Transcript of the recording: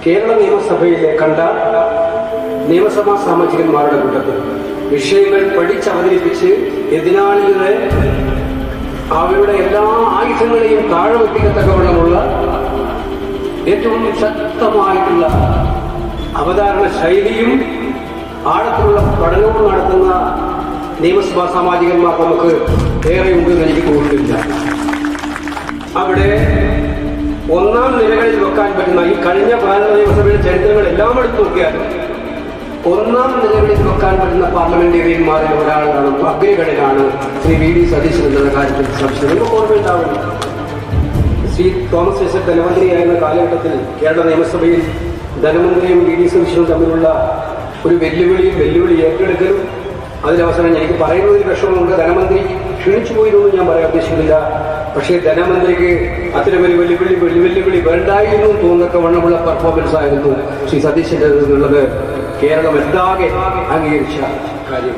കേരള നിയമസഭയിലെ കണ്ട നിയമസഭാ സാമാജികന്മാരുടെ കൂട്ടത്തിൽ വിഷയങ്ങൾ പഠിച്ചവതരിപ്പിച്ച് എതിരാളികളെ അവരുടെ എല്ലാ ആയുധങ്ങളെയും താഴെ വെപ്പിക്കത്തക്കവണ്ണമുള്ള ഏറ്റവും ശക്തമായിട്ടുള്ള അവതരണ ശൈലിയും ആഴത്തിലുള്ള പഠനവും നടത്തുന്ന നിയമസഭാ സാമാജികന്മാർ നമുക്ക് ഏറെ ഉണ്ടെന്ന് എനിക്ക് തോന്നുന്നില്ല. അവിടെ ഒന്നാം നിലകളിൽ വെക്കാൻ പറ്റുന്ന ഈ കഴിഞ്ഞ ഭാരത നിയമസഭയുടെ ചരിത്രങ്ങൾ എല്ലാം എടുത്ത് നോക്കിയാലും ഒന്നാം നിലകളിൽ വെക്കാൻ പറ്റുന്ന പാർലമെന്റേറിയന്മാരിൽ ഒരാളാണ്, അഗ്രകളിലാണ് ശ്രീ വി ഡി സതീശൻ എന്ന കാര്യത്തിൽ സംശയം നമുക്ക് ഓർമ്മയുണ്ടാവും. ശ്രീ തോമസ് ഐസക് ധനമന്ത്രിയായിരുന്ന കാലഘട്ടത്തിൽ കേരള നിയമസഭയിൽ ധനമന്ത്രിയും വി ഡി സതീശനും തമ്മിലുള്ള ഒരു വെല്ലുവിളി ഏറ്റെടുക്കലും അതിനവസരം എനിക്ക് പറയുന്നതിൽ വിഷമമുണ്ട്. ധനമന്ത്രി ക്ഷണിച്ചു പോയതൊന്നും ഞാൻ പറയാൻ ഉദ്ദേശിക്കുന്നില്ല. പക്ഷേ ധനമന്ത്രിക്ക് അത്തരമൊരു വെല്ലുവിളി വേണ്ടായിരുന്നു തോന്നക്ക വണ്ണമുള്ള പെർഫോമൻസ് ആയിരുന്നു ശ്രീ സതീശന്റെ എന്നുള്ളത് കേരളം എന്താകെ അംഗീകരിച്ച കാര്യം.